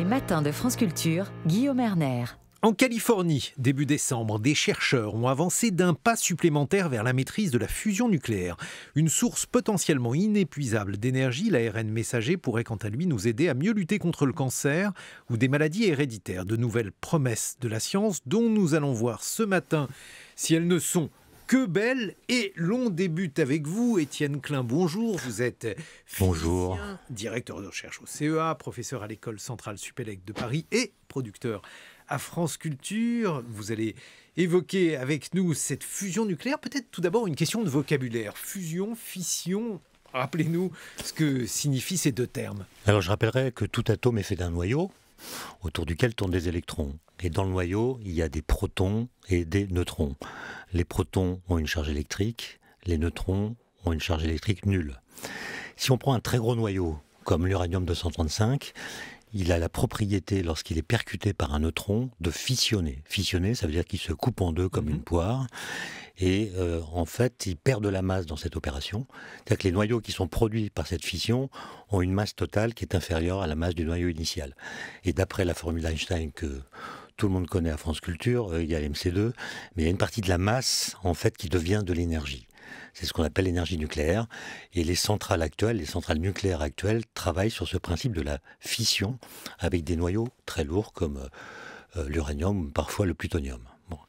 matins de France Culture, Guillaume Erner. En Californie, début décembre, des chercheurs ont avancé d'un pas supplémentaire vers la maîtrise de la fusion nucléaire. Une source potentiellement inépuisable d'énergie, l'ARN messager pourrait quant à lui nous aider à mieux lutter contre le cancer ou des maladies héréditaires. De nouvelles promesses de la science dont nous allons voir ce matin si elles ne sont que belles. Et l'on débute avec vous, Étienne Klein. Bonjour, vous êtes physicien, directeur de recherche au CEA, professeur à l'école centrale Supélec de Paris et producteur à France Culture. Vous allez évoquer avec nous cette fusion nucléaire. Peut-être tout d'abord une question de vocabulaire. Fusion, fission, rappelez-nous ce que signifient ces deux termes. Alors je rappellerai que tout atome est fait d'un noyau autour duquel tournent des électrons. Et dans le noyau, il y a des protons et des neutrons. Les protons ont une charge électrique, les neutrons ont une charge électrique nulle. Si on prend un très gros noyau, comme l'uranium-235, il a la propriété, lorsqu'il est percuté par un neutron, de fissionner. Fissionner, ça veut dire qu'il se coupe en deux comme une poire. Et en fait, il perd de la masse dans cette opération. C'est-à-dire que les noyaux qui sont produits par cette fission ont une masse totale qui est inférieure à la masse du noyau initial. Et d'après la formule d'Einstein que tout le monde connaît à France Culture, il y a l'MC2, mais il y a une partie de la masse, en fait, qui devient de l'énergie. C'est ce qu'on appelle l'énergie nucléaire. Et les centrales actuelles, les centrales nucléaires actuelles, travaillent sur ce principe de la fission avec des noyaux très lourds comme l'uranium ou parfois le plutonium. Bon.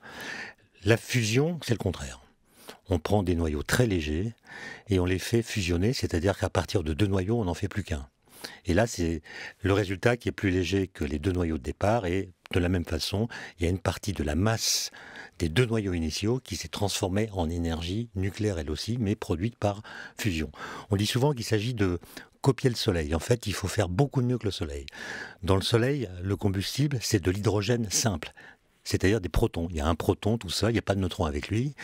La fusion, c'est le contraire. On prend des noyaux très légers et on les fait fusionner, c'est-à-dire qu'à partir de deux noyaux, on n'en fait plus qu'un. Et là, c'est le résultat qui est plus léger que les deux noyaux de départ. Et de la même façon, il y a une partie de la masse des deux noyaux initiaux qui s'est transformée en énergie nucléaire elle aussi, mais produite par fusion. On dit souvent qu'il s'agit de copier le Soleil. En fait, il faut faire beaucoup mieux que le Soleil. Dans le Soleil, le combustible, c'est de l'hydrogène simple, c'est-à-dire des protons. Il y a un proton, tout ça, il n'y a pas de neutrons avec lui.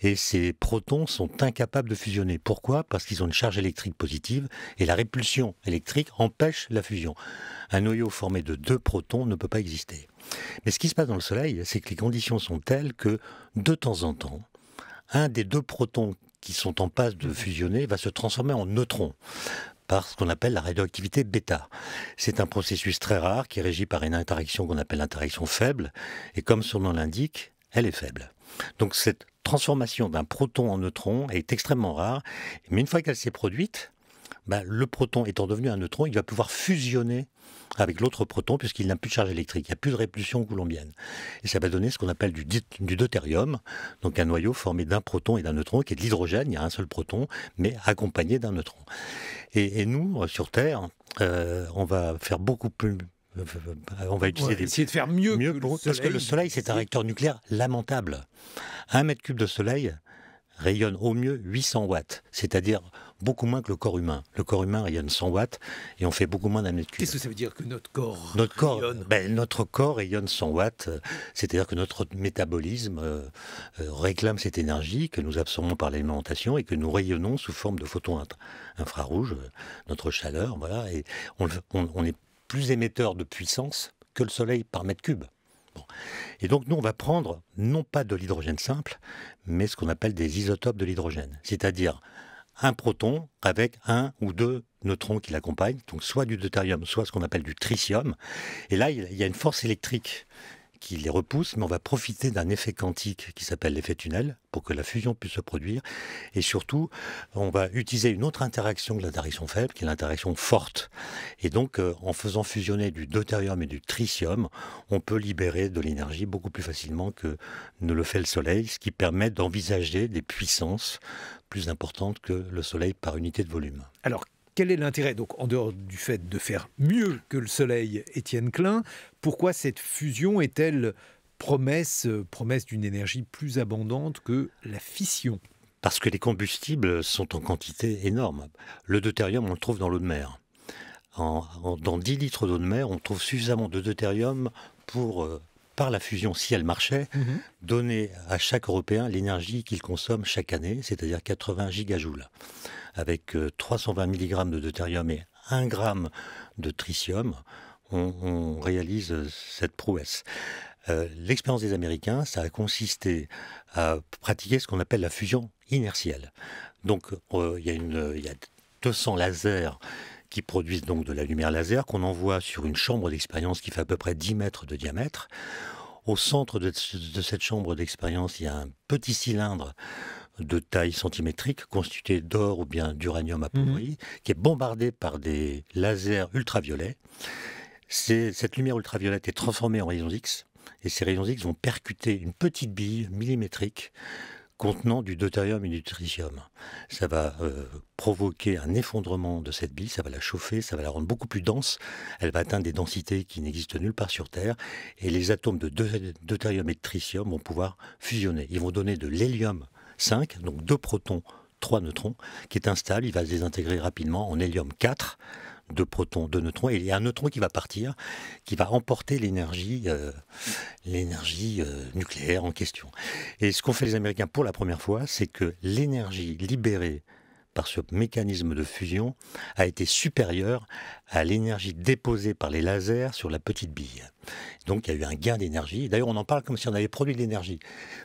Et ces protons sont incapables de fusionner. Pourquoi ? Parce qu'ils ont une charge électrique positive et la répulsion électrique empêche la fusion. Un noyau formé de deux protons ne peut pas exister. Mais ce qui se passe dans le Soleil, c'est que les conditions sont telles que, de temps en temps, un des deux protons qui sont en passe de fusionner va se transformer en neutron par ce qu'on appelle la radioactivité bêta. C'est un processus très rare qui est régi par une interaction qu'on appelle l'interaction faible. Et comme son nom l'indique, elle est faible. Donc cette transformation d'un proton en neutron est extrêmement rare, mais une fois qu'elle s'est produite, le proton étant devenu un neutron, il va pouvoir fusionner avec l'autre proton puisqu'il n'a plus de charge électrique, il n'y a plus de répulsion coulombienne. Et ça va donner ce qu'on appelle du deutérium, donc un noyau formé d'un proton et d'un neutron qui est de l'hydrogène, il y a un seul proton, mais accompagné d'un neutron. Et nous, sur Terre, on va faire beaucoup plus... On va utiliser essayer de faire mieux que le Soleil. Parce que le Soleil, c'est un réacteur nucléaire lamentable. 1 mètre cube de Soleil rayonne au mieux 800 watts, c'est-à-dire beaucoup moins que le corps humain. Le corps humain rayonne 100 watts et on fait beaucoup moins d'un mètre cube. Qu'est-ce que ça veut dire que notre corps rayonne ? Notre corps rayonne 100 watts, c'est-à-dire que notre métabolisme réclame cette énergie que nous absorbons par l'alimentation et que nous rayonnons sous forme de photons infrarouges, notre chaleur, voilà, et on est plus émetteur de puissance que le Soleil par mètre cube. Bon. Et donc nous, on va prendre non pas de l'hydrogène simple, mais ce qu'on appelle des isotopes de l'hydrogène, c'est-à-dire un proton avec un ou deux neutrons qui l'accompagnent, donc soit du deutérium, soit ce qu'on appelle du tritium. Et là, il y a une force électrique qui les repousse, mais on va profiter d'un effet quantique qui s'appelle l'effet tunnel pour que la fusion puisse se produire. Et surtout, on va utiliser une autre interaction que l'interaction faible, qui est l'interaction forte. Et donc, en faisant fusionner du deutérium et du tritium, on peut libérer de l'énergie beaucoup plus facilement que ne le fait le Soleil, ce qui permet d'envisager des puissances plus importantes que le Soleil par unité de volume. Alors, quel est l'intérêt, donc, en dehors du fait de faire mieux que le Soleil, Étienne Klein, pourquoi cette fusion est-elle promesse d'une énergie plus abondante que la fission ? Parce que les combustibles sont en quantité énorme. Le deutérium, on le trouve dans l'eau de mer. Dans 10 litres d'eau de mer, on trouve suffisamment de deutérium pour, par la fusion, si elle marchait, donner à chaque Européen l'énergie qu'il consomme chaque année, c'est-à-dire 80 gigajoules. Avec 320 mg de deutérium et 1 g de tritium, on réalise cette prouesse. L'expérience des Américains, ça a consisté à pratiquer ce qu'on appelle la fusion inertielle. Donc, il y a 200 lasers qui produisent donc de la lumière laser qu'on envoie sur une chambre d'expérience qui fait à peu près 10 mètres de diamètre. Au centre de cette chambre d'expérience, il y a un petit cylindre de taille centimétrique constitué d'or ou bien d'uranium appauvri, qui est bombardé par des lasers ultraviolets. Cette lumière ultraviolette est transformée en rayons X, et ces rayons X vont percuter une petite bille millimétrique contenant du deutérium et du tritium. Ça va provoquer un effondrement de cette bille, ça va la chauffer, ça va la rendre beaucoup plus dense, elle va atteindre des densités qui n'existent nulle part sur Terre, et les atomes de deutérium et de tritium vont pouvoir fusionner. Ils vont donner de l'hélium 5, donc 2 protons, 3 neutrons, qui est instable, il va se désintégrer rapidement en hélium 4, 2 protons, 2 neutrons, et il y a un neutron qui va partir, qui va emporter l'énergie nucléaire en question. Et ce qu'ont fait les Américains pour la première fois, c'est que l'énergie libérée par ce mécanisme de fusion a été supérieure à l'énergie déposée par les lasers sur la petite bille. Donc il y a eu un gain d'énergie. D'ailleurs, on en parle comme si on avait produit de l'énergie.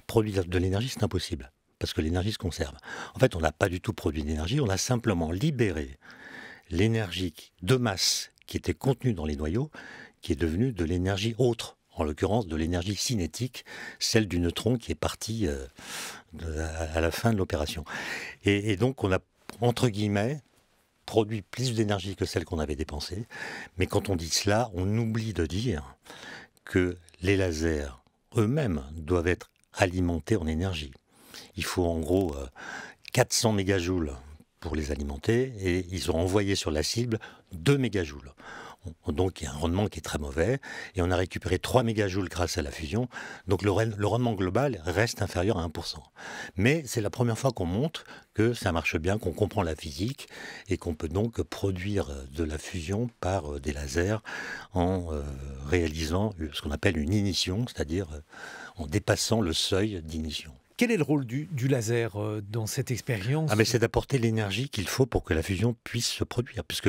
Produire de l'énergie, c'est impossible, parce que l'énergie se conserve. En fait, on n'a pas du tout produit d'énergie, on a simplement libéré l'énergie de masse qui était contenue dans les noyaux, qui est devenue de l'énergie autre, en l'occurrence de l'énergie cinétique, celle du neutron qui est parti à la fin de l'opération. Et donc on a, entre guillemets, produit plus d'énergie que celle qu'on avait dépensée, mais quand on dit cela, on oublie de dire que les lasers eux-mêmes doivent être alimentés en énergie. Il faut en gros 400 mégajoules pour les alimenter, et ils ont envoyé sur la cible 2 mégajoules. Donc il y a un rendement qui est très mauvais, et on a récupéré 3 mégajoules grâce à la fusion, donc le rendement global reste inférieur à 1%. Mais c'est la première fois qu'on montre que ça marche bien, qu'on comprend la physique, et qu'on peut donc produire de la fusion par des lasers en réalisant ce qu'on appelle une ignition, c'est-à-dire en dépassant le seuil d'ignition. Quel est le rôle du laser dans cette expérience ? Mais c'est d'apporter l'énergie qu'il faut pour que la fusion puisse se produire. Puisque,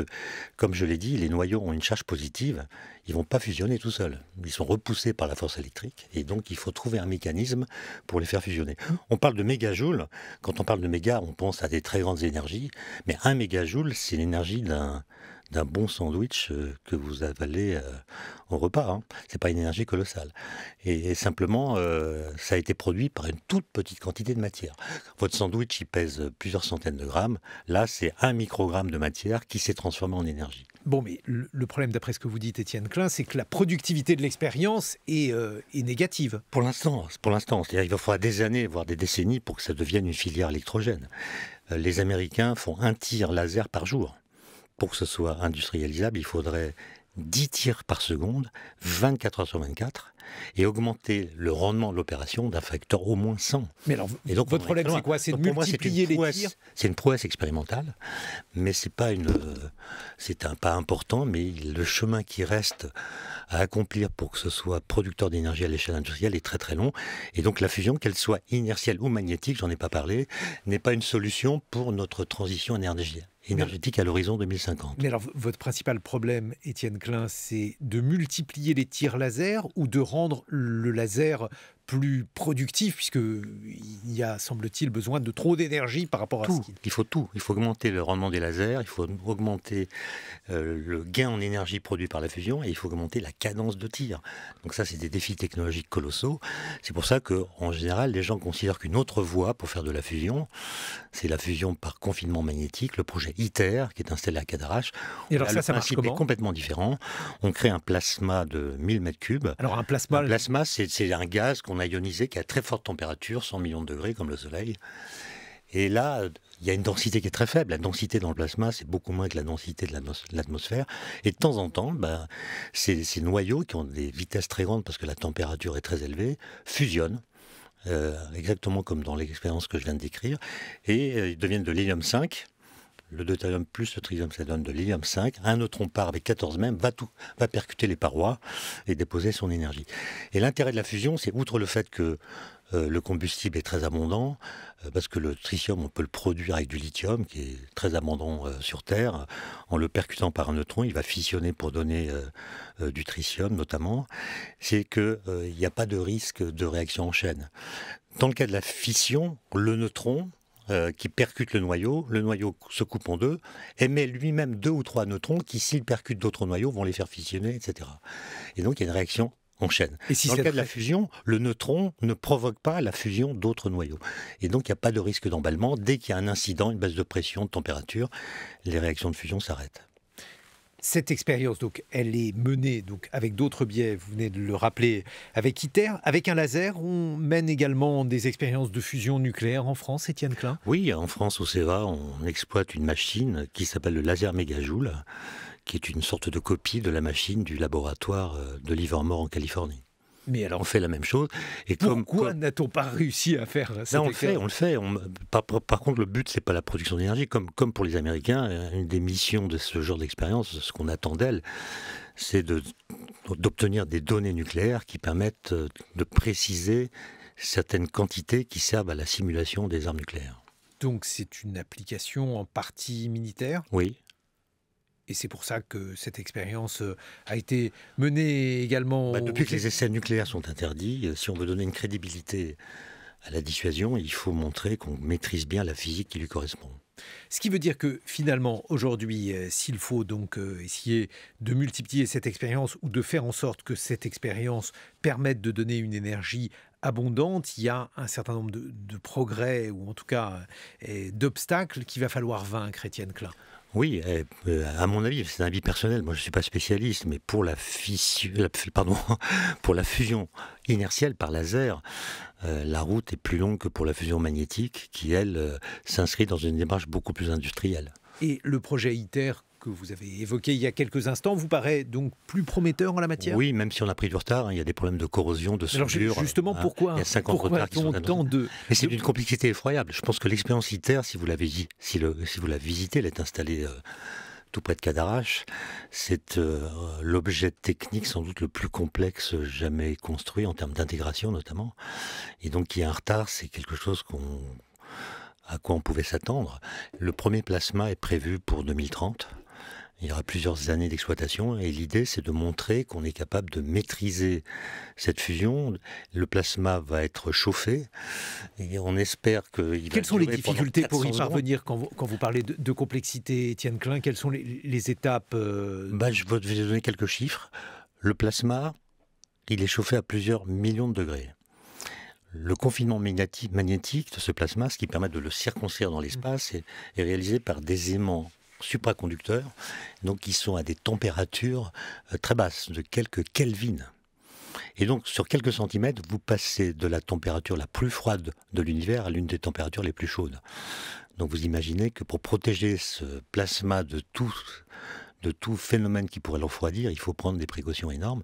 comme je l'ai dit, les noyaux ont une charge positive, ils ne vont pas fusionner tout seuls. Ils sont repoussés par la force électrique, et donc il faut trouver un mécanisme pour les faire fusionner. On parle de mégajoules. Quand on parle de méga, on pense à des très grandes énergies, mais 1 mégajoule, c'est l'énergie d'un bon sandwich que vous avalez au repas. Hein. C'est pas une énergie colossale. Et simplement, ça a été produit par une toute petite quantité de matière. Votre sandwich, il pèse plusieurs centaines de grammes. Là, c'est 1 microgramme de matière qui s'est transformé en énergie. Bon, mais le problème, d'après ce que vous dites, Étienne Klein, c'est que la productivité de l'expérience est négative. Pour l'instant. C'est-à-dire qu'il va falloir des années, voire des décennies, pour que ça devienne une filière électrogène. Les Américains font 1 tir laser par jour. Pour que ce soit industrialisable, il faudrait 10 tirs par seconde, 24 heures sur 24, et augmenter le rendement de l'opération d'un facteur au moins 100. Mais alors, et donc, votre problème, c'est quoi? C'est de multiplier les tirs? C'est une prouesse expérimentale, mais c'est un pas important, mais le chemin qui reste à accomplir pour que ce soit producteur d'énergie à l'échelle industrielle est très très long. Et donc la fusion, qu'elle soit inertielle ou magnétique, j'en ai pas parlé, n'est pas une solution pour notre transition énergétique à l'horizon 2050. Mais alors, votre principal problème, Étienne Klein, c'est de multiplier les tirs laser ou de rendre le laser plus productif, puisqu'il y a, semble-t-il, besoin de trop d'énergie par rapport à ce qu'il... Il faut tout. Il faut augmenter le rendement des lasers, il faut augmenter le gain en énergie produit par la fusion, et il faut augmenter la cadence de tir. Donc ça, c'est des défis technologiques colossaux. C'est pour ça qu'en général, les gens considèrent qu'une autre voie pour faire de la fusion, c'est la fusion par confinement magnétique, le projet ITER, qui est installé à Cadarache. Et alors ça marche comment ? C'est complètement différent. On crée un plasma de 1000 mètres cubes. Alors un plasma, c'est un gaz qu'on a ionisé, qui a très forte température, 100 millions de degrés, comme le Soleil. Et là, il y a une densité qui est très faible. La densité dans le plasma, c'est beaucoup moins que la densité de l'atmosphère. Et de temps en temps, ces noyaux, qui ont des vitesses très grandes parce que la température est très élevée, fusionnent. Exactement comme dans l'expérience que je viens de décrire. Et ils deviennent de l'hélium 5. Le deutérium plus le tritium, ça donne de l'hélium 5. Un neutron part avec 14 mètres, va percuter les parois et déposer son énergie. Et l'intérêt de la fusion, c'est outre le fait que le combustible est très abondant, parce que le tritium, on peut le produire avec du lithium, qui est très abondant sur Terre. En le percutant par un neutron, il va fissionner pour donner du tritium, notamment. C'est qu'il n'y a pas de risque de réaction en chaîne. Dans le cas de la fission, le neutron qui percute le noyau se coupe en deux, émet lui-même 2 ou 3 neutrons qui, s'ils percutent d'autres noyaux, vont les faire fissionner, etc. Et donc il y a une réaction en chaîne. Et si dans le cas de la fusion, le neutron ne provoque pas la fusion d'autres noyaux. Et donc il n'y a pas de risque d'emballement. Dès qu'il y a un incident, une baisse de pression, de température, les réactions de fusion s'arrêtent. Cette expérience, donc, elle est menée donc, avec d'autres biais, vous venez de le rappeler, avec ITER, avec un laser. On mène également des expériences de fusion nucléaire en France, Étienne Klein? Oui, en France, au CEA, on exploite une machine qui s'appelle le laser mégajoule, qui est une sorte de copie de la machine du laboratoire de Livermore en Californie. Mais alors, On fait la même chose. Et pourquoi n'a-t-on pas réussi à faire ça? On le fait. Par contre, le but, c'est pas la production d'énergie. Comme pour les Américains, une des missions de ce genre d'expérience, ce qu'on attend d'elle, c'est d'obtenir des données nucléaires qui permettent de préciser certaines quantités qui servent à la simulation des armes nucléaires. Donc c'est une application en partie militaire? Oui. Et c'est pour ça que cette expérience a été menée également... Depuis que les essais nucléaires sont interdits, si on veut donner une crédibilité à la dissuasion, il faut montrer qu'on maîtrise bien la physique qui lui correspond. Ce qui veut dire que finalement, aujourd'hui, s'il faut donc essayer de multiplier cette expérience ou de faire en sorte que cette expérience permette de donner une énergie abondante, il y a un certain nombre de progrès ou en tout cas d'obstacles qu'il va falloir vaincre, Étienne Klein. Oui, à mon avis, c'est un avis personnel, moi je ne suis pas spécialiste, mais pour la fusion inertielle par laser, la route est plus longue que pour la fusion magnétique qui, elle, s'inscrit dans une démarche beaucoup plus industrielle. Et le projet ITER que vous avez évoqué il y a quelques instants vous paraît donc plus prometteur en la matière? Oui, même si on a pris du retard, il y a des problèmes de corrosion, de soudure. Alors justement, pourquoi? Il y a 50 retards qui sont annoncés. Mais c'est d'une complexité effroyable. Je pense que l'expérience ITER, si vous la visitez, elle est installée tout près de Cadarache. C'est l'objet technique sans doute le plus complexe jamais construit en termes d'intégration notamment. Et donc qu'il y a un retard, c'est quelque chose à quoi on pouvait s'attendre. Le premier plasma est prévu pour 2030. Il y aura plusieurs années d'exploitation et l'idée c'est de montrer qu'on est capable de maîtriser cette fusion. Le plasma va être chauffé et on espère qu'il va... Quelles sont les difficultés pour y parvenir quand vous parlez de complexité, Étienne Klein? Quelles sont les étapes Je vais vous donner quelques chiffres. Le plasma, il est chauffé à plusieurs millions de degrés. Le confinement magnétique de ce plasma, ce qui permet de le circonscrire dans l'espace, est réalisé par des aimants supraconducteurs, donc qui sont à des températures très basses, de quelques Kelvin. Et donc, sur quelques centimètres, vous passez de la température la plus froide de l'univers à l'une des températures les plus chaudes. Donc, vous imaginez que pour protéger ce plasma de tout phénomène qui pourrait le refroidir, il faut prendre des précautions énormes.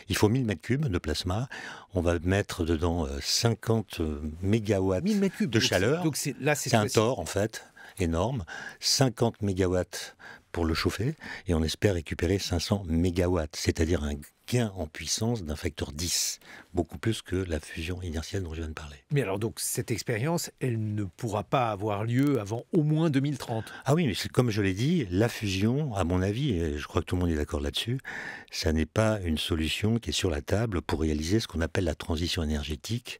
Il faut 1000 mètres cubes de plasma. On va mettre dedans 50 mégawatts de chaleur. Donc c'est un tor, en fait, énorme. 50 mégawatts pour le chauffer. Et on espère récupérer 500 mégawatts, c'est-à-dire un gain en puissance d'un facteur 10, beaucoup plus que la fusion inertielle dont je viens de parler. Mais alors donc cette expérience, elle ne pourra pas avoir lieu avant au moins 2030. Ah oui, mais comme je l'ai dit, la fusion, à mon avis, et je crois que tout le monde est d'accord là-dessus, ça n'est pas une solution qui est sur la table pour réaliser ce qu'on appelle la transition énergétique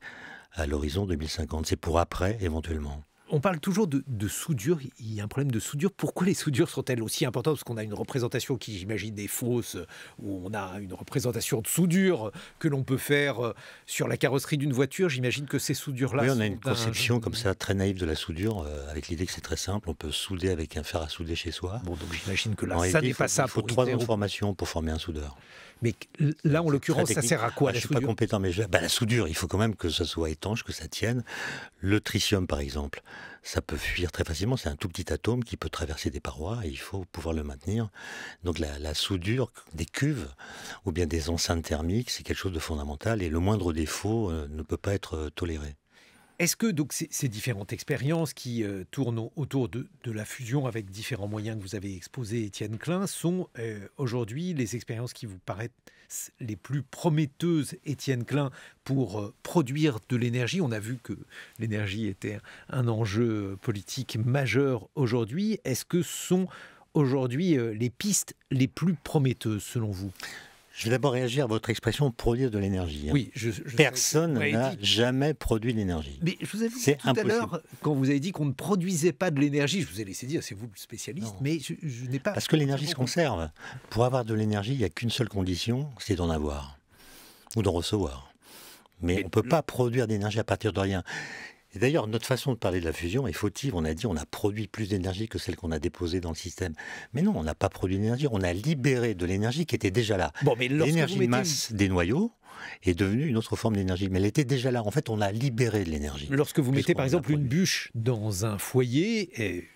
à l'horizon 2050. C'est pour après, éventuellement. On parle toujours de soudure, il y a un problème de soudure. Pourquoi les soudures sont-elles aussi importantes? Parce qu'on a une représentation qui, j'imagine, est fausse, où on a une représentation de soudure que l'on peut faire sur la carrosserie d'une voiture. J'imagine que ces soudures-là... Oui, on a une conception comme ça, très naïve de la soudure, avec l'idée que c'est très simple, on peut souder avec un fer à souder chez soi. Bon, donc j'imagine que là, ça n'est pas ça. Il faut 3 ans de formation pour former un soudeur. Mais là, en l'occurrence, ça sert à quoi, la soudure? Je ne suis pas compétent, mais la soudure, il faut quand même que ça soit étanche, que ça tienne. Le tritium, par exemple, ça peut fuir très facilement. C'est un tout petit atome qui peut traverser des parois et il faut pouvoir le maintenir. Donc la soudure des cuves ou bien des enceintes thermiques, c'est quelque chose de fondamental et le moindre défaut ne peut pas être toléré. Est-ce que donc ces différentes expériences qui tournent autour de la fusion avec différents moyens que vous avez exposés, Étienne Klein, sont aujourd'hui les expériences qui vous paraissent les plus prometteuses, Étienne Klein, pour produire de l'énergie? On a vu que l'énergie était un enjeu politique majeur aujourd'hui. Est-ce que sont aujourd'hui les pistes les plus prometteuses selon vous? Je vais d'abord réagir à votre expression produire de l'énergie. Oui, Personne n'a jamais produit d'énergie. Mais je vous ai dit tout impossible. à l'heure, quand vous avez dit qu'on ne produisait pas de l'énergie, je vous ai laissé dire, c'est vous le spécialiste, Non. mais je n'ai pas... Parce que l'énergie se conserve. Pour avoir de l'énergie, il n'y a qu'une seule condition, c'est d'en avoir ou d'en recevoir. Mais on ne peut pas produire d'énergie à partir de rien. Et d'ailleurs, notre façon de parler de la fusion est fautive. On a dit on a produit plus d'énergie que celle qu'on a déposée dans le système. Mais non, on n'a pas produit d'énergie. On a libéré de l'énergie qui était déjà là. Bon, mais l'énergie de masse des noyaux est devenue une autre forme d'énergie. Mais elle était déjà là. En fait, on a libéré de l'énergie. Lorsque vous mettez par exemple une bûche dans un foyer, et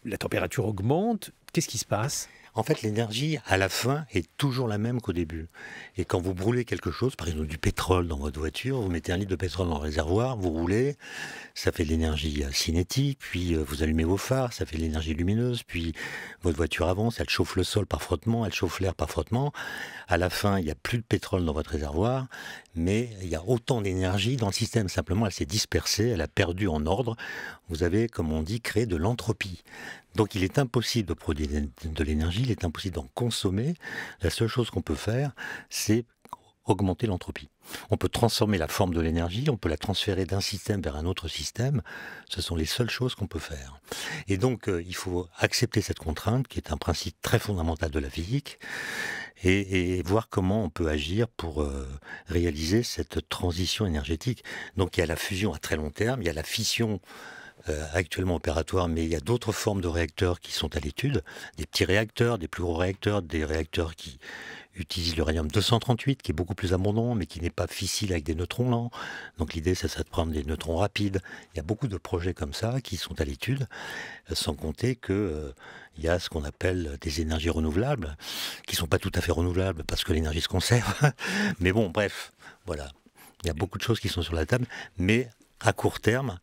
la température augmente, qu'est-ce qui se passe ? En fait, l'énergie, à la fin, est toujours la même qu'au début. Et quand vous brûlez quelque chose, par exemple du pétrole dans votre voiture, vous mettez un litre de pétrole dans le réservoir, vous roulez, ça fait de l'énergie cinétique, puis vous allumez vos phares, ça fait de l'énergie lumineuse, puis votre voiture avance, elle chauffe le sol par frottement, elle chauffe l'air par frottement. À la fin, il n'y a plus de pétrole dans votre réservoir, mais il y a autant d'énergie dans le système. Simplement, elle s'est dispersée, elle a perdu en ordre. Vous avez, comme on dit, créé de l'entropie. Donc il est impossible de produire de l'énergie, il est impossible d'en consommer. La seule chose qu'on peut faire, c'est augmenter l'entropie. On peut transformer la forme de l'énergie, on peut la transférer d'un système vers un autre système. Ce sont les seules choses qu'on peut faire. Et donc il faut accepter cette contrainte, qui est un principe très fondamental de la physique, et voir comment on peut agir pour réaliser cette transition énergétique. Donc il y a la fusion à très long terme, il y a la fission actuellement opératoire, mais il y a d'autres formes de réacteurs qui sont à l'étude, des petits réacteurs, des plus gros réacteurs, des réacteurs qui utilisent l'uranium-238, qui est beaucoup plus abondant, mais qui n'est pas fissile avec des neutrons lents. Donc l'idée, c'est de prendre des neutrons rapides. Il y a beaucoup de projets comme ça qui sont à l'étude, sans compter que il y a ce qu'on appelle des énergies renouvelables, qui ne sont pas tout à fait renouvelables, parce que l'énergie se conserve. Mais bon, bref, voilà. Il y a beaucoup de choses qui sont sur la table, mais à court terme,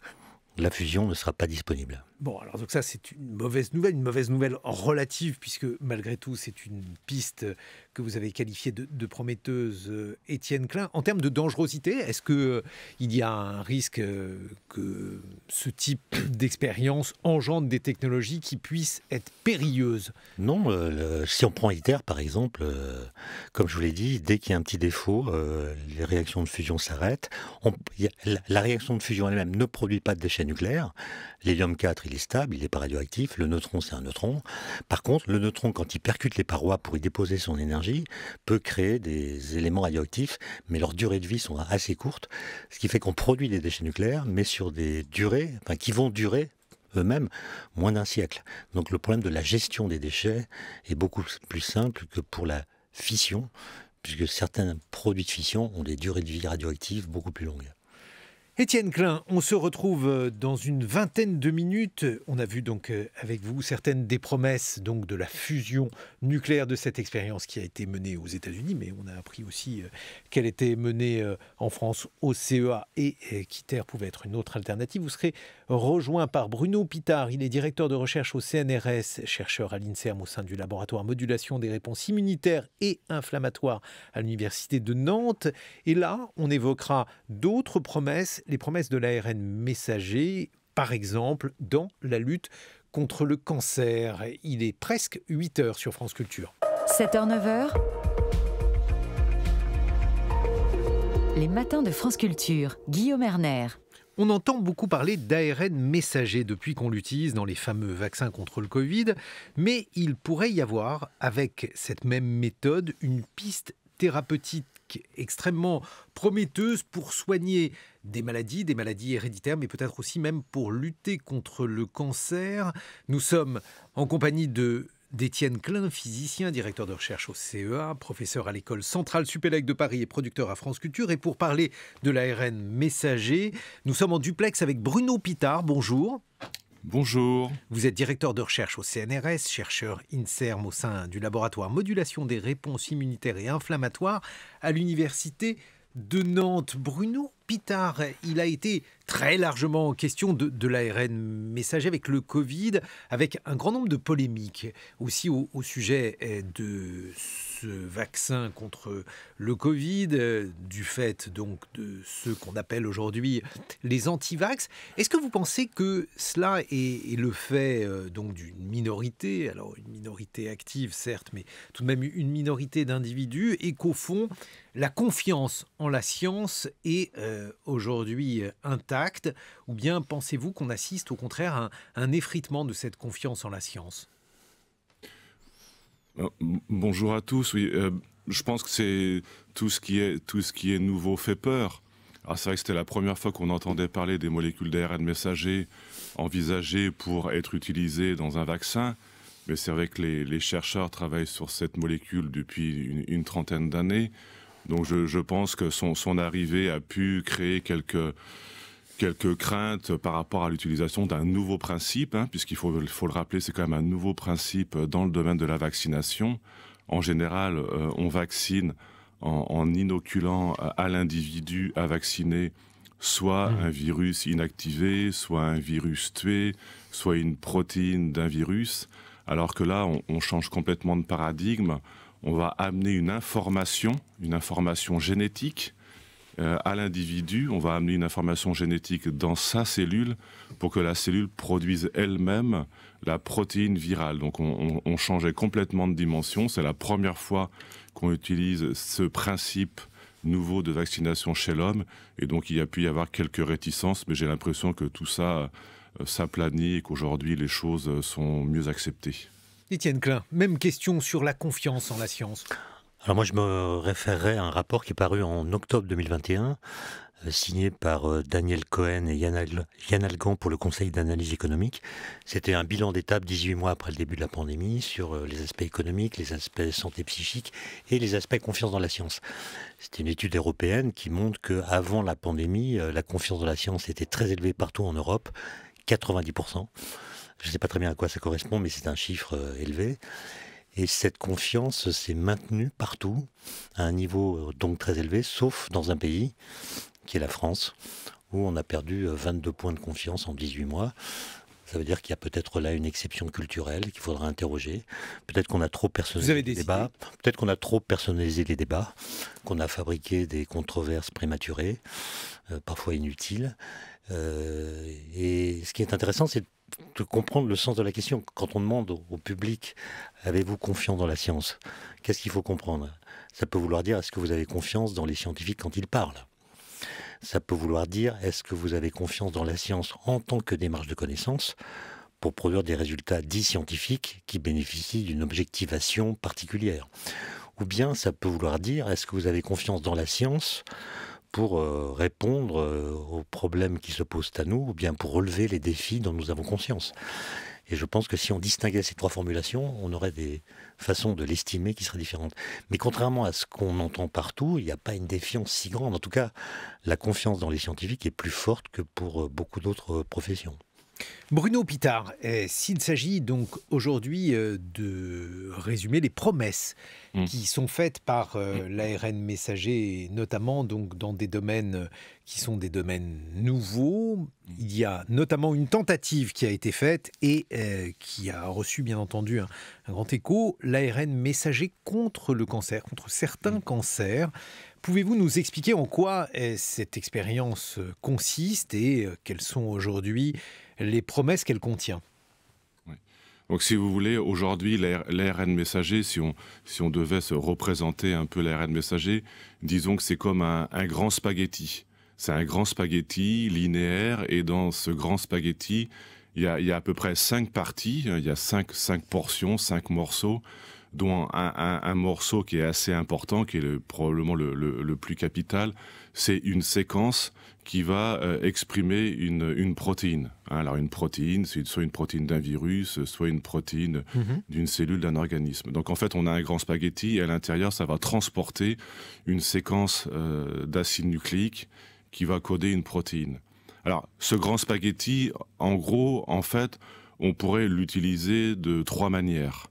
la fusion ne sera pas disponible. Bon, alors donc ça c'est une mauvaise nouvelle relative, puisque malgré tout c'est une piste que vous avez qualifiée de prometteuse, Étienne Klein. En termes de dangerosité, est-ce qu'il y a un risque que ce type d'expérience engendre des technologies qui puissent être périlleuses ? Non, si on prend ITER par exemple, comme je vous l'ai dit, dès qu'il y a un petit défaut, les réactions de fusion s'arrêtent. La réaction de fusion elle-même ne produit pas de déchets nucléaires. L'hélium 4, il est stable, il n'est pas radioactif. Le neutron, c'est un neutron. Par contre, le neutron, quand il percute les parois pour y déposer son énergie, peut créer des éléments radioactifs, mais leurs durées de vie sont assez courtes. Ce qui fait qu'on produit des déchets nucléaires, mais sur des durées, qui vont durer eux-mêmes moins d'un siècle. Donc le problème de la gestion des déchets est beaucoup plus simple que pour la fission, puisque certains produits de fission ont des durées de vie radioactives beaucoup plus longues. Étienne Klein, on se retrouve dans une vingtaine de minutes. On a vu donc avec vous certaines des promesses donc de la fusion nucléaire de cette expérience qui a été menée aux États-Unis, mais on a appris aussi qu'elle était menée en France au CEA et qu'ITER pouvait être une autre alternative. Vous serez rejoint par Bruno Pitard, il est directeur de recherche au CNRS, chercheur à l'INSERM au sein du laboratoire modulation des réponses immunitaires et inflammatoires à l'Université de Nantes. Et là, on évoquera d'autres promesses, les promesses de l'ARN messager, par exemple, dans la lutte contre le cancer. Il est presque 8h sur France Culture. 7h, 9h. Les matins de France Culture. Guillaume Erner. On entend beaucoup parler d'ARN messager depuis qu'on l'utilise dans les fameux vaccins contre le Covid, mais il pourrait y avoir, avec cette même méthode, une piste thérapeutique extrêmement prometteuse pour soigner des maladies héréditaires, mais peut-être aussi même pour lutter contre le cancer. Nous sommes en compagnie d'Étienne Klein, physicien, directeur de recherche au CEA, professeur à l'école centrale Supélec de Paris et producteur à France Culture. Et pour parler de l'ARN messager, nous sommes en duplex avec Bruno Pitard. Bonjour. Bonjour. Vous êtes directeur de recherche au CNRS, chercheur INSERM au sein du laboratoire modulation des réponses immunitaires et inflammatoires à l'Université de Nantes. Bruno, Pitard, il a été très largement question de l'ARN messager avec le Covid, avec un grand nombre de polémiques aussi au sujet de ce vaccin contre le Covid, du fait donc de ceux qu'on appelle aujourd'hui les anti-vax. Est-ce que vous pensez que cela est le fait donc d'une minorité, alors une minorité active certes, mais tout de même une minorité d'individus, et qu'au fond, la confiance en la science est aujourd'hui intacte, ou bien pensez-vous qu'on assiste au contraire à un effritement de cette confiance en la science ? Bonjour à tous. Oui, je pense que c'est tout ce qui est nouveau fait peur. Alors c'est vrai que c'était la première fois qu'on entendait parler des molécules d'ARN messager envisagées pour être utilisées dans un vaccin. Mais c'est vrai que les chercheurs travaillent sur cette molécule depuis une trentaine d'années. Donc je pense que son arrivée a pu créer quelques craintes par rapport à l'utilisation d'un nouveau principe, puisqu'il faut le rappeler, c'est quand même un nouveau principe dans le domaine de la vaccination. En général, on vaccine en inoculant à l'individu à vacciner soit un virus inactivé, soit un virus tué, soit une protéine d'un virus, alors que là, on change complètement de paradigme. On va amener une information génétique à l'individu, on va amener une information génétique dans sa cellule pour que la cellule produise elle-même la protéine virale. Donc on changeait complètement de dimension. C'est la première fois qu'on utilise ce principe nouveau de vaccination chez l'homme. Et donc il y a pu y avoir quelques réticences, mais j'ai l'impression que tout ça s'aplanit et qu'aujourd'hui les choses sont mieux acceptées. Étienne Klein, même question sur la confiance en la science. Alors moi, je me référerais à un rapport qui est paru en octobre 2021, signé par Daniel Cohen et Yann Algan pour le Conseil d'analyse économique. C'était un bilan d'étape 18 mois après le début de la pandémie sur les aspects économiques, les aspects santé psychique et les aspects confiance dans la science. C'était une étude européenne qui montre qu'avant la pandémie, la confiance dans la science était très élevée partout en Europe, 90%. Je ne sais pas très bien à quoi ça correspond, mais c'est un chiffre élevé. Et cette confiance s'est maintenue partout, à un niveau donc très élevé, sauf dans un pays, qui est la France, où on a perdu 22 points de confiance en 18 mois. Ça veut dire qu'il y a peut-être là une exception culturelle qu'il faudra interroger. Peut-être qu'on a trop personnalisé les débats. Peut-être qu'on a trop personnalisé les débats, qu'on a fabriqué des controverses prématurées, parfois inutiles. Et ce qui est intéressant, c'est de comprendre le sens de la question. Quand on demande au public « Avez-vous confiance dans la science ?» Qu'est-ce qu'il faut comprendre? Ça peut vouloir dire « Est-ce que vous avez confiance dans les scientifiques quand ils parlent ?» Ça peut vouloir dire « Est-ce que vous avez confiance dans la science en tant que démarche de connaissance pour produire des résultats dits scientifiques qui bénéficient d'une objectivation particulière ?» Ou bien ça peut vouloir dire « Est-ce que vous avez confiance dans la science ?» pour répondre aux problèmes qui se posent à nous, ou bien pour relever les défis dont nous avons conscience. Et je pense que si on distinguait ces trois formulations, on aurait des façons de l'estimer qui seraient différentes. Mais contrairement à ce qu'on entend partout, il n'y a pas une défiance si grande. En tout cas, la confiance dans les scientifiques est plus forte que pour beaucoup d'autres professions. Bruno Pitard, s'il s'agit donc aujourd'hui de résumer les promesses qui sont faites par l'ARN messager, notamment donc dans des domaines qui sont des domaines nouveaux, il y a notamment une tentative qui a été faite et qui a reçu bien entendu un grand écho, l'ARN messager contre le cancer, contre certains cancers. Pouvez-vous nous expliquer en quoi cette expérience consiste et quelles sont aujourd'hui les promesses qu'elle contient? Oui. Donc si vous voulez, aujourd'hui, l'ARN messager, si on devait se représenter un peu l'ARN messager, disons que c'est comme un grand spaghetti. C'est un grand spaghetti linéaire et dans ce grand spaghetti, il y a à peu près 5 parties, il y a 5 portions, 5 morceaux, dont un morceau qui est assez important, qui est probablement le plus capital, c'est une séquence qui va exprimer une protéine. Alors une protéine, c'est soit une protéine d'un virus, soit une protéine d'une cellule d'un organisme. Donc en fait, on a un grand spaghetti et à l'intérieur, ça va transporter une séquence d'acide nucléique qui va coder une protéine. Alors ce grand spaghetti, en gros, en fait, on pourrait l'utiliser de 3 manières.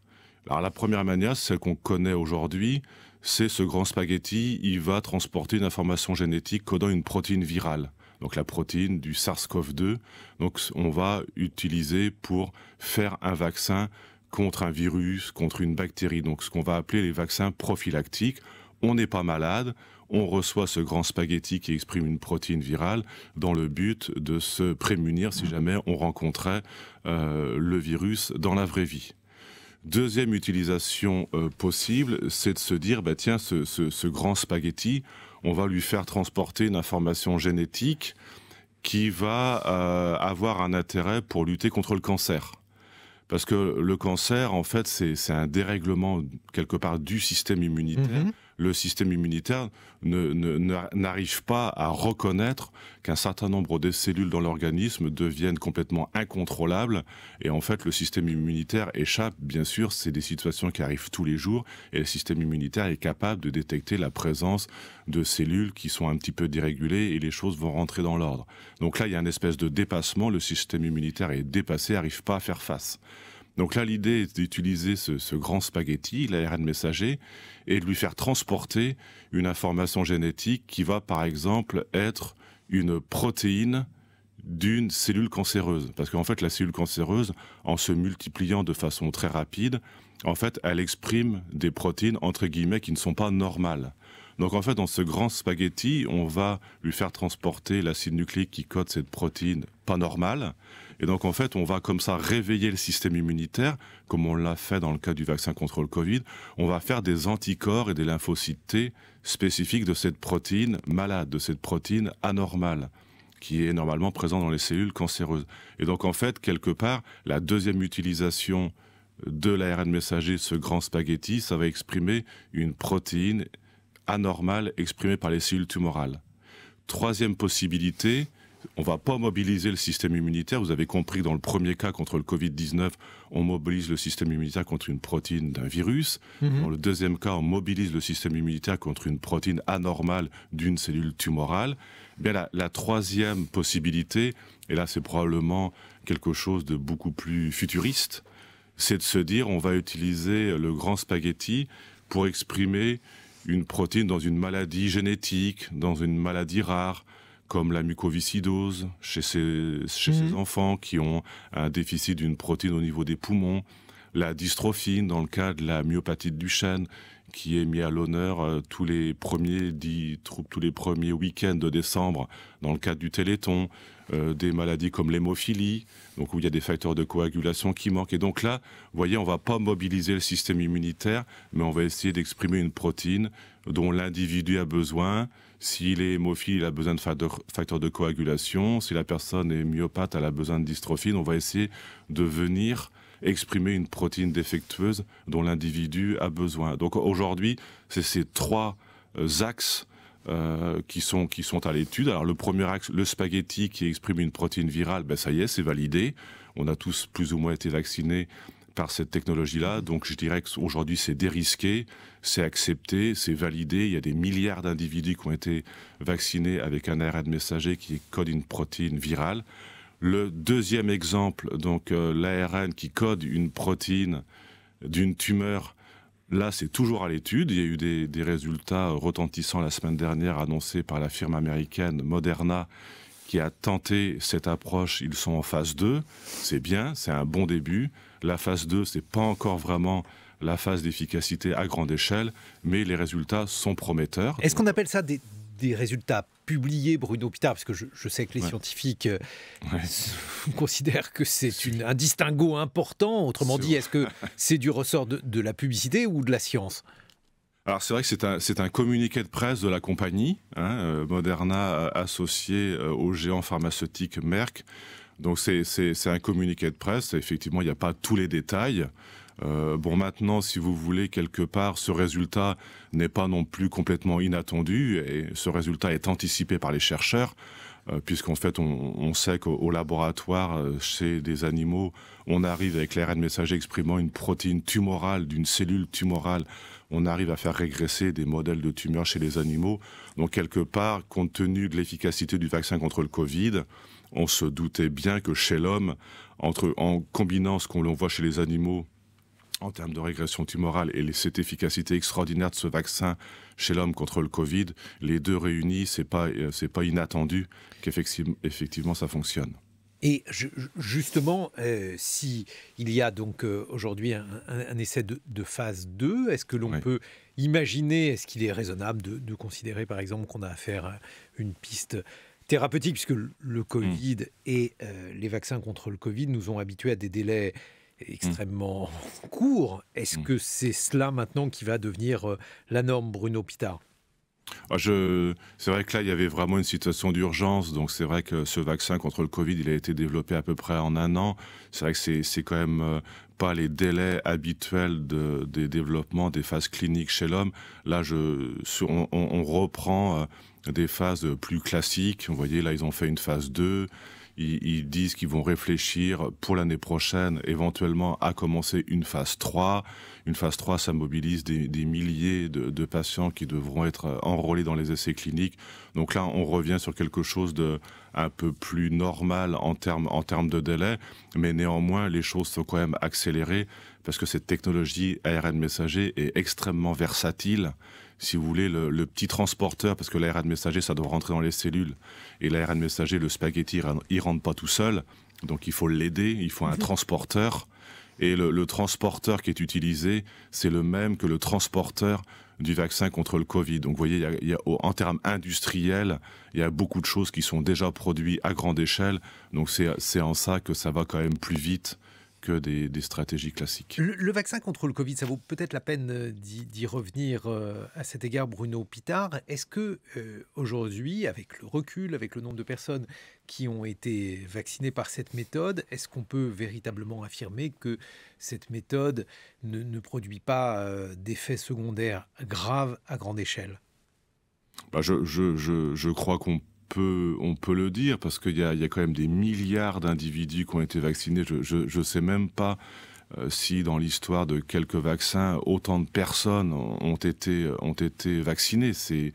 Alors la première manière, c'est celle qu'on connaît aujourd'hui, c'est ce grand spaghetti, il va transporter une information génétique codant une protéine virale. Donc la protéine du SARS-CoV-2. Donc on va utiliser pour faire un vaccin contre un virus, contre une bactérie. Donc ce qu'on va appeler les vaccins prophylactiques. On n'est pas malade, on reçoit ce grand spaghetti qui exprime une protéine virale dans le but de se prémunir si jamais on rencontrait le virus dans la vraie vie. Deuxième utilisation possible, c'est de se dire, bah, tiens, ce grand spaghetti, on va lui faire transporter une information génétique qui va avoir un intérêt pour lutter contre le cancer. Parce que le cancer, en fait, c'est un dérèglement, quelque part, du système immunitaire. Le système immunitaire n'arrive pas à reconnaître qu'un certain nombre de cellules dans l'organisme deviennent complètement incontrôlables. Et en fait, le système immunitaire échappe. Bien sûr, c'est des situations qui arrivent tous les jours. Et le système immunitaire est capable de détecter la présence de cellules qui sont un petit peu dérégulées et les choses vont rentrer dans l'ordre. Donc là, il y a une espèce de dépassement. Le système immunitaire est dépassé, n'arrive pas à faire face. Donc là, l'idée est d'utiliser ce grand spaghetti, l'ARN messager, et de lui faire transporter une information génétique qui va, par exemple, être une protéine d'une cellule cancéreuse. Parce qu'en fait, la cellule cancéreuse, en se multipliant de façon très rapide, en fait, elle exprime des protéines, entre guillemets, qui ne sont pas normales. Donc en fait, dans ce grand spaghetti, on va lui faire transporter l'acide nucléique qui code cette protéine pas normale. Et donc en fait, on va comme ça réveiller le système immunitaire, comme on l'a fait dans le cas du vaccin contre le Covid. On va faire des anticorps et des lymphocytes T spécifiques de cette protéine malade, de cette protéine anormale, qui est normalement présente dans les cellules cancéreuses. Et donc en fait, quelque part, la deuxième utilisation de l'ARN messager, ce grand spaghetti, ça va exprimer une protéine anormale exprimée par les cellules tumorales. Troisième possibilité, on ne va pas mobiliser le système immunitaire. Vous avez compris que dans le premier cas contre le Covid-19, on mobilise le système immunitaire contre une protéine d'un virus. Dans le deuxième cas, on mobilise le système immunitaire contre une protéine anormale d'une cellule tumorale. Bien, la troisième possibilité, et là c'est probablement quelque chose de beaucoup plus futuriste, c'est de se dire on va utiliser le grand spaghetti pour exprimer une protéine dans une maladie génétique, dans une maladie rare, comme la mucoviscidose chez ces enfants qui ont un déficit d'une protéine au niveau des poumons, la dystrophine dans le cas de la myopathie de Duchenne, qui est mis à l'honneur tous les premiers week-ends de décembre dans le cadre du Téléthon, des maladies comme l'hémophilie, donc où il y a des facteurs de coagulation qui manquent. Et donc là, vous voyez, on ne va pas mobiliser le système immunitaire, mais on va essayer d'exprimer une protéine dont l'individu a besoin. S'il est hémophile, il a besoin de facteurs de coagulation. Si la personne est myopathe, elle a besoin de dystrophine. On va essayer de venir exprimer une protéine défectueuse dont l'individu a besoin. Donc aujourd'hui, c'est ces trois axes qui sont à l'étude. Alors le premier axe, le spaghetti qui exprime une protéine virale, ben ça y est, c'est validé. On a tous plus ou moins été vaccinés par cette technologie-là. Donc je dirais qu'aujourd'hui c'est dérisqué, c'est accepté, c'est validé. Il y a des milliards d'individus qui ont été vaccinés avec un ARN messager qui code une protéine virale. Le deuxième exemple, donc l'ARN qui code une protéine d'une tumeur, là c'est toujours à l'étude. Il y a eu des résultats retentissants la semaine dernière annoncés par la firme américaine Moderna qui a tenté cette approche. Ils sont en phase 2, c'est bien, c'est un bon début. La phase 2, c'est pas encore vraiment la phase d'efficacité à grande échelle, mais les résultats sont prometteurs. Est-ce qu'on appelle ça des résultats publiés, Bruno Pitard, parce que je sais que les scientifiques considèrent que c'est un distinguo important. Autrement dit, est-ce que c'est du ressort de la publicité ou de la science ? Alors c'est vrai que c'est un communiqué de presse de la compagnie, Moderna associé au géant pharmaceutique Merck. Donc c'est un communiqué de presse. Effectivement, il n'y a pas tous les détails. Maintenant, si vous voulez, quelque part, ce résultat n'est pas non plus complètement inattendu et ce résultat est anticipé par les chercheurs, puisqu'en fait, on sait qu'au laboratoire, chez des animaux, on arrive avec l'ARN messager exprimant une protéine tumorale d'une cellule tumorale, on arrive à faire régresser des modèles de tumeurs chez les animaux. Donc, quelque part, compte tenu de l'efficacité du vaccin contre le Covid, on se doutait bien que chez l'homme, en combinant ce qu'on voit chez les animaux en termes de régression tumorale et cette efficacité extraordinaire de ce vaccin chez l'homme contre le Covid, les deux réunis, c'est pas inattendu qu'effectivement ça fonctionne. Et justement, si il y a donc aujourd'hui un essai de phase 2, est-ce que l'on peut imaginer, est-ce qu'il est raisonnable de considérer par exemple qu'on a affaire à une piste thérapeutique, puisque le Covid et les vaccins contre le Covid nous ont habitués à des délais extrêmement courts. Est-ce que c'est cela maintenant qui va devenir la norme, Bruno Pitard ? C'est vrai que là, il y avait vraiment une situation d'urgence. Donc, c'est vrai que ce vaccin contre le Covid, il a été développé à peu près en 1 an. C'est vrai que c'est quand même pas les délais habituels des développements des phases cliniques chez l'homme. Là, on reprend des phases plus classiques. Vous voyez, là, ils ont fait une phase 2. Ils disent qu'ils vont réfléchir pour l'année prochaine, éventuellement, à commencer une phase 3. Une phase 3, ça mobilise des milliers de patients qui devront être enrôlés dans les essais cliniques. Donc là, on revient sur quelque chose de un peu plus normal en termes de délai. Mais néanmoins, les choses sont quand même accélérées parce que cette technologie ARN messager est extrêmement versatile. Si vous voulez, le petit transporteur, parce que l'ARN messager, ça doit rentrer dans les cellules, et l'ARN messager, le spaghetti, il rentre pas tout seul, donc il faut l'aider, il faut un transporteur, et le transporteur qui est utilisé, c'est le même que le transporteur du vaccin contre le Covid. Donc vous voyez, en termes industriels, il y a beaucoup de choses qui sont déjà produites à grande échelle, donc c'est en ça que ça va quand même plus vite que des stratégies classiques. Le vaccin contre le Covid, ça vaut peut-être la peine d'y revenir à cet égard, Bruno Pitard. Est-ce que aujourd'hui, avec le recul, avec le nombre de personnes qui ont été vaccinées par cette méthode, est-ce qu'on peut véritablement affirmer que cette méthode ne produit pas d'effets secondaires graves à grande échelle ? Je crois qu'on peut le dire, parce qu'il y a quand même des milliards d'individus qui ont été vaccinés. Je ne sais même pas si dans l'histoire de quelques vaccins, autant de personnes ont été vaccinées. C'est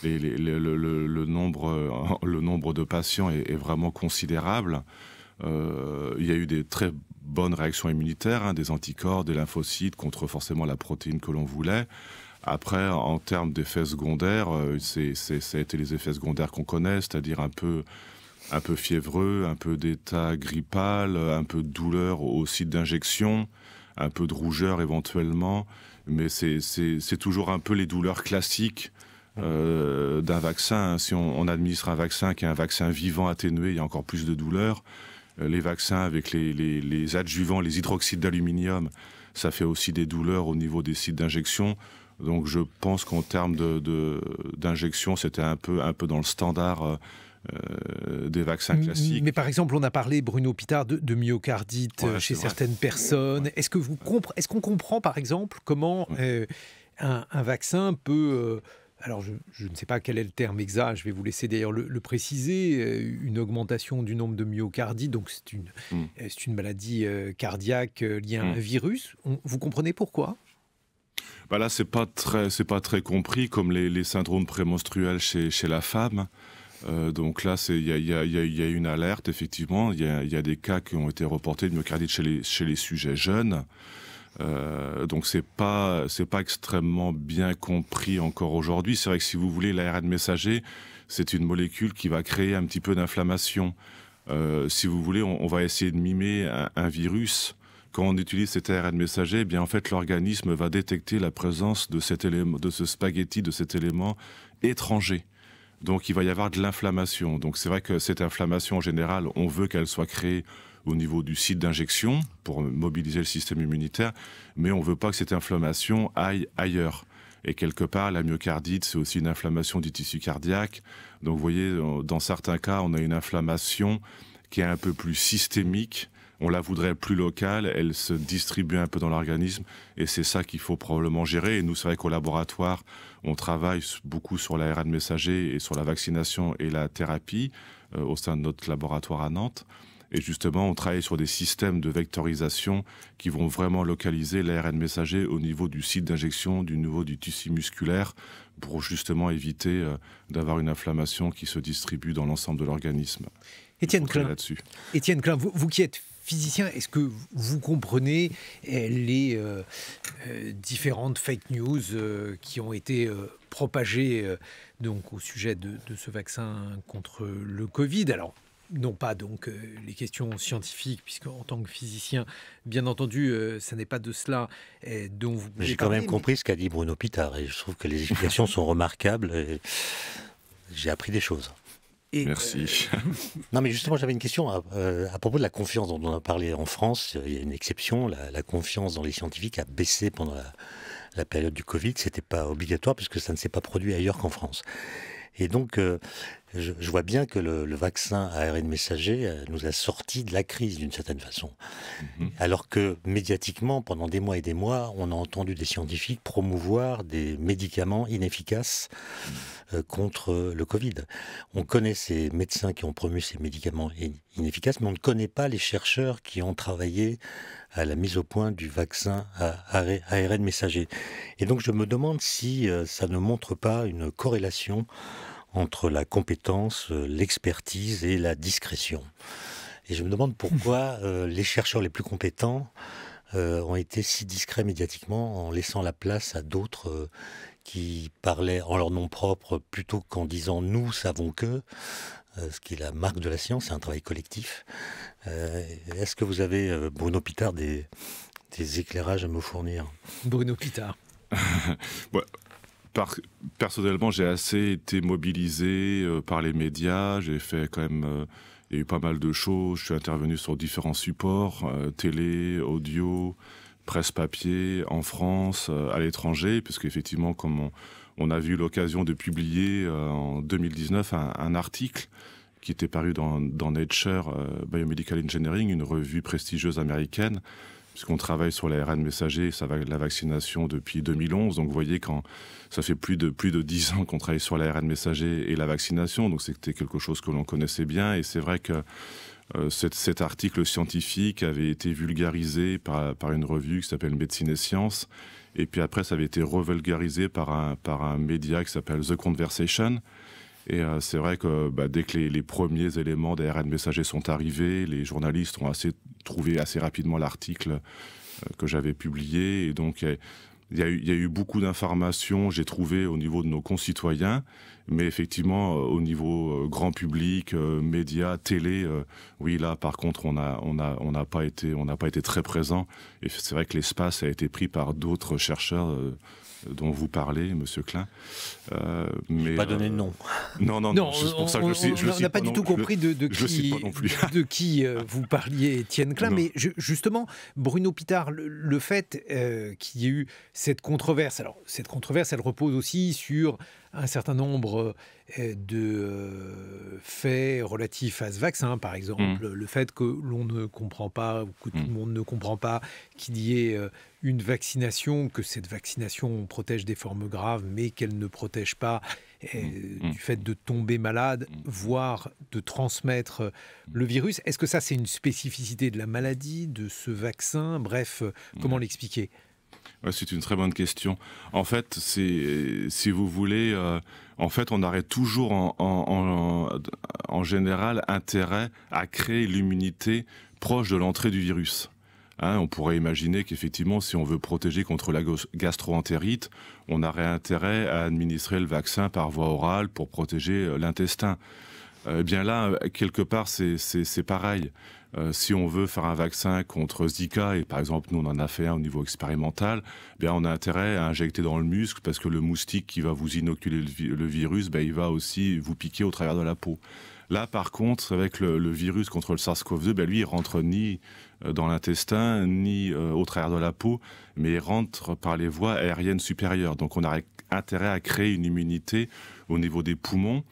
le nombre de patients est vraiment considérable. Il y a eu des très bonnes réactions immunitaires, des anticorps, des lymphocytes contre forcément la protéine que l'on voulait. Après, en termes d'effets secondaires, ça a été les effets secondaires qu'on connaît, c'est-à-dire un peu fiévreux, un peu d'état grippal, un peu de douleur au site d'injection, un peu de rougeur éventuellement, mais c'est toujours un peu les douleurs classiques d'un vaccin. Si on administre un vaccin qui est un vaccin vivant atténué, il y a encore plus de douleurs. Les vaccins avec les adjuvants, les hydroxydes d'aluminium, ça fait aussi des douleurs au niveau des sites d'injection. Donc je pense qu'en termes d'injection, c'était un peu dans le standard des vaccins classiques. Mais par exemple, on a parlé, Bruno Pitard, de myocardite chez certaines personnes. Est-ce qu'on comprend par exemple comment un vaccin peut... alors je ne sais pas quel est le terme exact, je vais vous laisser d'ailleurs le préciser, une augmentation du nombre de myocardites, donc c'est une maladie cardiaque liée à un virus. Vous comprenez pourquoi ? Là, c'est pas très compris, comme les syndromes prémenstruels chez la femme. Donc là, il y a une alerte, effectivement. Il y a des cas qui ont été reportés de myocardite chez les sujets jeunes. Donc c'est pas extrêmement bien compris encore aujourd'hui. C'est vrai que si vous voulez, l'ARN messager, c'est une molécule qui va créer un petit peu d'inflammation. Si vous voulez, on va essayer de mimer un virus. Quand on utilise cet ARN messager, eh bien en fait l'organisme va détecter la présence de cet élément, de ce spaghetti, de cet élément étranger. Donc il va y avoir de l'inflammation. Donc c'est vrai que cette inflammation en général, on veut qu'elle soit créée au niveau du site d'injection pour mobiliser le système immunitaire, mais on ne veut pas que cette inflammation aille ailleurs. Et quelque part, la myocardite, c'est aussi une inflammation du tissu cardiaque. Donc vous voyez, dans certains cas, on a une inflammation qui est un peu plus systémique. On la voudrait plus locale, elle se distribue un peu dans l'organisme et c'est ça qu'il faut probablement gérer. Et nous, c'est vrai qu'au laboratoire, on travaille beaucoup sur l'ARN messager et sur la vaccination et la thérapie au sein de notre laboratoire à Nantes. Et justement, on travaille sur des systèmes de vectorisation qui vont vraiment localiser l'ARN messager au niveau du site d'injection, du niveau du tissu musculaire, pour justement éviter d'avoir une inflammation qui se distribue dans l'ensemble de l'organisme. Étienne Klein, vous qui êtes physicien, est-ce que vous comprenez les différentes fake news qui ont été propagées donc, au sujet de ce vaccin contre le Covid? Alors, non pas donc les questions scientifiques, puisque en tant que physicien, bien entendu, ça n'est pas de cela dont vous pouvez J'ai quand parler, même compris ce qu'a dit Bruno Pitard, et je trouve que les explications sont remarquables, et j'ai appris des choses. Merci. Non, mais justement, j'avais une question à propos de la confiance dont on a parlé en France. Il y a une exception, la confiance dans les scientifiques a baissé pendant la période du Covid. C'était pas obligatoire puisque ça ne s'est pas produit ailleurs qu'en France. Et donc, je vois bien que le vaccin ARN messager nous a sortis de la crise d'une certaine façon. Alors que médiatiquement, pendant des mois et des mois, on a entendu des scientifiques promouvoir des médicaments inefficaces contre le Covid. On connaît ces médecins qui ont promu ces médicaments inefficaces, mais on ne connaît pas les chercheurs qui ont travaillé à la mise au point du vaccin ARN messager. Et donc je me demande si ça ne montre pas une corrélation entre la compétence, l'expertise et la discrétion. Et je me demande pourquoi les chercheurs les plus compétents ont été si discrets médiatiquement en laissant la place à d'autres qui parlaient en leur nom propre plutôt qu'en disant « nous savons que », ce qui est la marque de la science, c'est un travail collectif. Est-ce que vous avez, Bruno Pitard, des éclairages à me fournir? Bruno Pitard. Ouais. Personnellement, j'ai assez été mobilisé par les médias. J'ai fait quand même... il y a eu pas mal de choses. Je suis intervenu sur différents supports, télé, audio, presse papier, en France, à l'étranger, puisque effectivement, comme on a eu l'occasion de publier en 2019 un article qui était paru dans Nature Biomedical Engineering, une revue prestigieuse américaine, puisqu'on travaille sur l'ARN messager, la vaccination depuis 2011. Donc vous voyez, quand ça fait plus de 10 ans qu'on travaille sur l'ARN messager et la vaccination, donc c'était quelque chose que l'on connaissait bien. Et c'est vrai que cet article scientifique avait été vulgarisé par une revue qui s'appelle Médecine et Sciences. Et puis après, ça avait été revulgarisé par un média qui s'appelle The Conversation. Et c'est vrai que dès que les premiers éléments d'ARN messager sont arrivés, les journalistes ont trouvé assez rapidement l'article que j'avais publié. Et donc, il y a eu beaucoup d'informations, j'ai trouvé, au niveau de nos concitoyens. Mais effectivement, au niveau grand public, médias, télé, oui, là, par contre, on n'a pas été très présent. Et c'est vrai que l'espace a été pris par d'autres chercheurs dont vous parlez, Monsieur Klein. Mais pas donné de nom. Non, c'est pour ça que on n'a pas du tout compris de qui vous parliez, Étienne Klein. Non. Mais justement, Bruno Pitard, le fait qu'il y ait eu cette controverse, alors cette controverse, elle repose aussi sur un certain nombre de faits relatifs à ce vaccin, par exemple, le fait que l'on ne comprend pas, ou que tout le monde ne comprend pas qu'il y ait une vaccination, que cette vaccination protège des formes graves, mais qu'elle ne protège pas du fait de tomber malade, voire de transmettre le virus. Est-ce que ça, c'est une spécificité de la maladie, de ce vaccin? Bref, comment l'expliquer? Ouais, c'est une très bonne question. En fait, si vous voulez, en fait, on aurait toujours en général intérêt à créer l'immunité proche de l'entrée du virus. On pourrait imaginer qu'effectivement, si on veut protéger contre la gastro-entérite, on aurait intérêt à administrer le vaccin par voie orale pour protéger l'intestin. Eh bien là, quelque part, c'est pareil. Si on veut faire un vaccin contre Zika, et par exemple nous on en a fait un au niveau expérimental, bien on a intérêt à injecter dans le muscle parce que le moustique qui va vous inoculer le virus, il va aussi vous piquer au travers de la peau. Là par contre, avec le virus contre le SARS-CoV-2, lui il rentre ni dans l'intestin ni au travers de la peau, mais il rentre par les voies aériennes supérieures. Donc on a intérêt à créer une immunité au niveau des poumons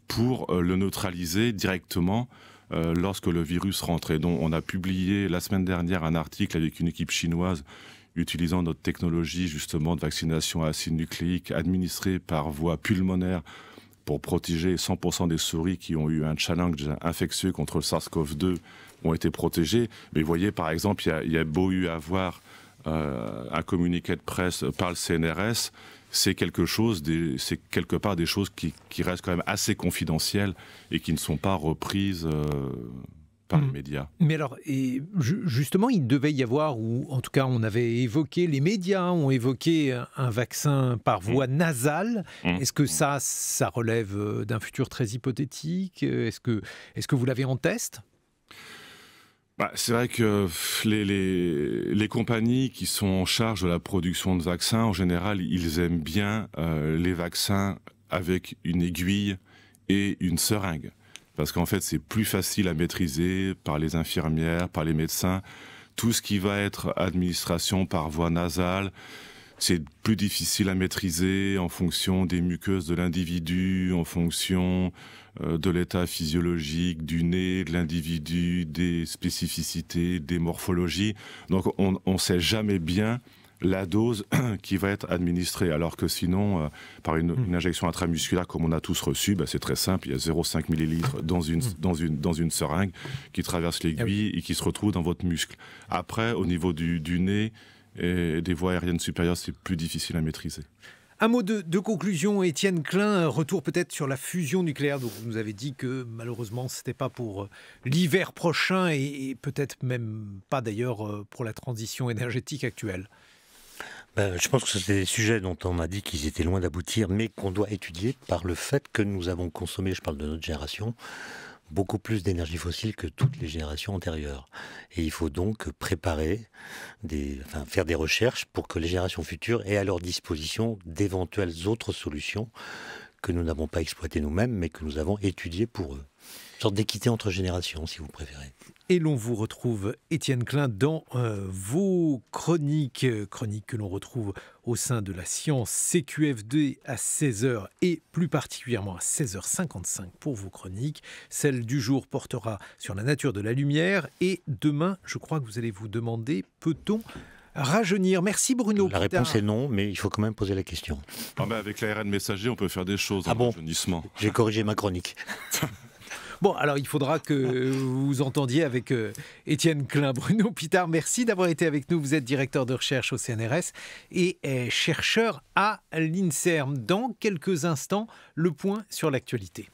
pour le neutraliser directement lorsque le virus rentre. Et donc, on a publié la semaine dernière un article avec une équipe chinoise utilisant notre technologie justement de vaccination à acide nucléique administrée par voie pulmonaire pour protéger 100% des souris qui ont eu un challenge infectieux contre le SARS-CoV-2 ont été protégées. Mais vous voyez, par exemple, il y a beau eu avoir un communiqué de presse par le CNRS, c'est quelque part des choses qui restent quand même assez confidentielles et qui ne sont pas reprises par les médias. Mais alors, justement, il devait y avoir, ou en tout cas, on avait évoqué, les médias ont évoqué un vaccin par voie nasale. Est-ce que ça relève d'un futur très hypothétique? Est-ce que vous l'avez en test? C'est vrai que les compagnies qui sont en charge de la production de vaccins, en général, ils aiment bien les vaccins avec une aiguille et une seringue. Parce qu'en fait, c'est plus facile à maîtriser par les infirmières, par les médecins. Tout ce qui va être administration par voie nasale, c'est plus difficile à maîtriser en fonction des muqueuses de l'individu, en fonction de l'état physiologique du nez, de l'individu, des spécificités, des morphologies. Donc on ne sait jamais bien la dose qui va être administrée, alors que sinon, par une injection intramusculaire comme on a tous reçu, c'est très simple, il y a 0,5 millilitres dans une seringue qui traverse l'aiguille et qui se retrouve dans votre muscle. Après, au niveau du nez et des voies aériennes supérieures, c'est plus difficile à maîtriser. Un mot de conclusion, Étienne Klein, retour peut-être sur la fusion nucléaire. Donc vous nous avez dit que malheureusement ce n'était pas pour l'hiver prochain et peut-être même pas d'ailleurs pour la transition énergétique actuelle. Je pense que c'est des sujets dont on a dit qu'ils étaient loin d'aboutir, mais qu'on doit étudier par le fait que nous avons consommé, je parle de notre génération, beaucoup plus d'énergie fossile que toutes les générations antérieures. Et il faut donc préparer, faire des recherches pour que les générations futures aient à leur disposition d'éventuelles autres solutions que nous n'avons pas exploitées nous-mêmes, mais que nous avons étudiées pour eux. Une sorte d'équité entre générations, si vous préférez. Et l'on vous retrouve, Étienne Klein, dans vos chroniques que l'on retrouve au sein de la science CQFD à 16h et plus particulièrement à 16h55 pour vos chroniques. Celle du jour portera sur la nature de la lumière et demain, je crois que vous allez vous demander, peut-on rajeunir? Merci Bruno. La réponse est non, mais il faut quand même poser la question. Avec l'ARN messager, on peut faire des choses dans le rajeunissement. J'ai corrigé ma chronique. Bon, alors il faudra que vous entendiez avec Étienne Klein. Bruno Pitard, merci d'avoir été avec nous. Vous êtes directeur de recherche au CNRS et chercheur à l'INSERM. Dans quelques instants, le point sur l'actualité.